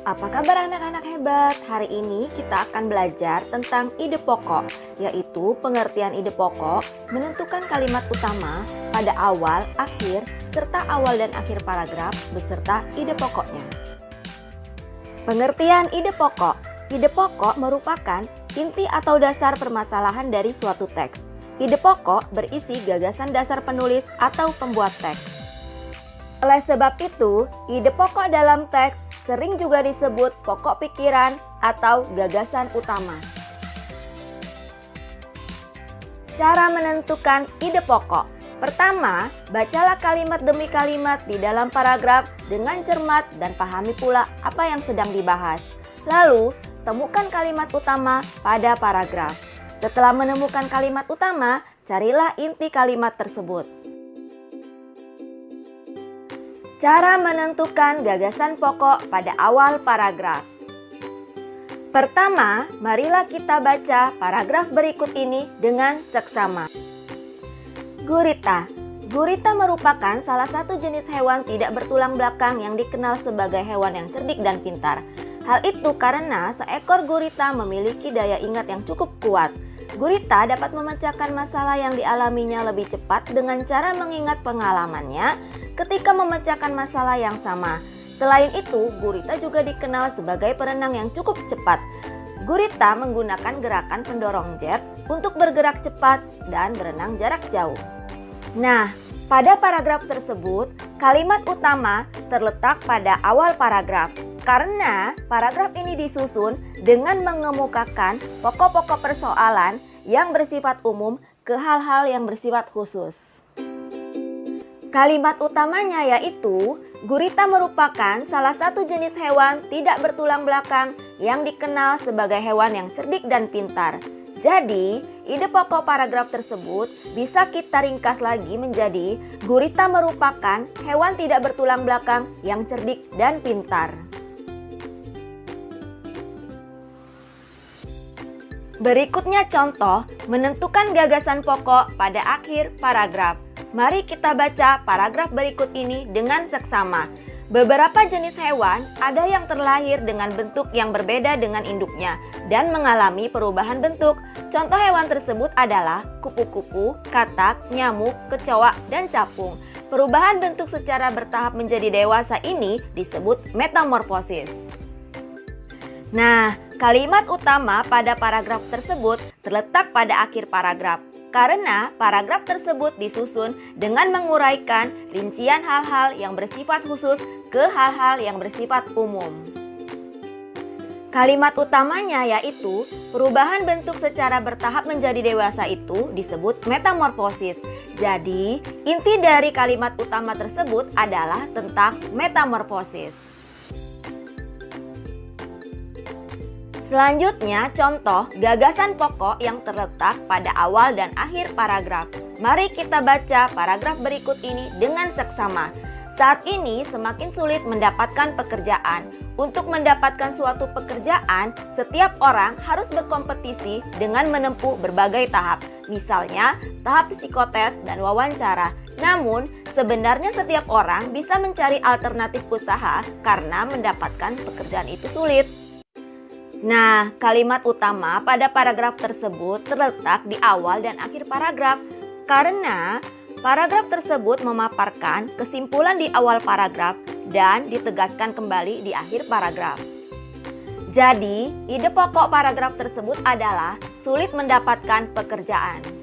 Apa kabar anak-anak hebat? Hari ini kita akan belajar tentang ide pokok, yaitu pengertian ide pokok, menentukan kalimat utama pada awal, akhir, serta awal dan akhir paragraf beserta ide pokoknya. Pengertian ide pokok. Ide pokok merupakan inti atau dasar permasalahan dari suatu teks. Ide pokok berisi gagasan dasar penulis atau pembuat teks. Oleh sebab itu, ide pokok dalam teks sering juga disebut pokok pikiran atau gagasan utama. Cara menentukan ide pokok. Pertama, bacalah kalimat demi kalimat di dalam paragraf dengan cermat dan pahami pula apa yang sedang dibahas. Lalu, temukan kalimat utama pada paragraf. Setelah menemukan kalimat utama, carilah inti kalimat tersebut. Cara menentukan gagasan pokok pada awal paragraf. Pertama, marilah kita baca paragraf berikut ini dengan seksama. Gurita. Gurita merupakan salah satu jenis hewan tidak bertulang belakang yang dikenal sebagai hewan yang cerdik dan pintar. Hal itu karena seekor gurita memiliki daya ingat yang cukup kuat. Gurita dapat memecahkan masalah yang dialaminya lebih cepat dengan cara mengingat pengalamannya ketika memecahkan masalah yang sama. Selain itu, gurita juga dikenal sebagai perenang yang cukup cepat. Gurita menggunakan gerakan pendorong jet untuk bergerak cepat dan berenang jarak jauh. Nah, pada paragraf tersebut, kalimat utama terletak pada awal paragraf. Karena paragraf ini disusun dengan mengemukakan pokok-pokok persoalan yang bersifat umum ke hal-hal yang bersifat khusus. Kalimat utamanya yaitu, gurita merupakan salah satu jenis hewan tidak bertulang belakang yang dikenal sebagai hewan yang cerdik dan pintar. Jadi, ide pokok paragraf tersebut bisa kita ringkas lagi menjadi gurita merupakan hewan tidak bertulang belakang yang cerdik dan pintar. Berikutnya contoh menentukan gagasan pokok pada akhir paragraf. Mari kita baca paragraf berikut ini dengan seksama. Beberapa jenis hewan ada yang terlahir dengan bentuk yang berbeda dengan induknya dan mengalami perubahan bentuk. Contoh hewan tersebut adalah kupu-kupu, katak, nyamuk, kecoa, dan capung. Perubahan bentuk secara bertahap menjadi dewasa ini disebut metamorfosis. Nah, kalimat utama pada paragraf tersebut terletak pada akhir paragraf. Karena paragraf tersebut disusun dengan menguraikan rincian hal-hal yang bersifat khusus ke hal-hal yang bersifat umum. Kalimat utamanya yaitu perubahan bentuk secara bertahap menjadi dewasa itu disebut metamorfosis. Jadi, inti dari kalimat utama tersebut adalah tentang metamorfosis. Selanjutnya, contoh gagasan pokok yang terletak pada awal dan akhir paragraf. Mari kita baca paragraf berikut ini dengan seksama. Saat ini semakin sulit mendapatkan pekerjaan. Untuk mendapatkan suatu pekerjaan, setiap orang harus berkompetisi dengan menempuh berbagai tahap. Misalnya, tahap psikotes dan wawancara. Namun, sebenarnya setiap orang bisa mencari alternatif usaha karena mendapatkan pekerjaan itu sulit. Nah, kalimat utama pada paragraf tersebut terletak di awal dan akhir paragraf karena paragraf tersebut memaparkan kesimpulan di awal paragraf dan ditegaskan kembali di akhir paragraf. Jadi, ide pokok paragraf tersebut adalah sulit mendapatkan pekerjaan.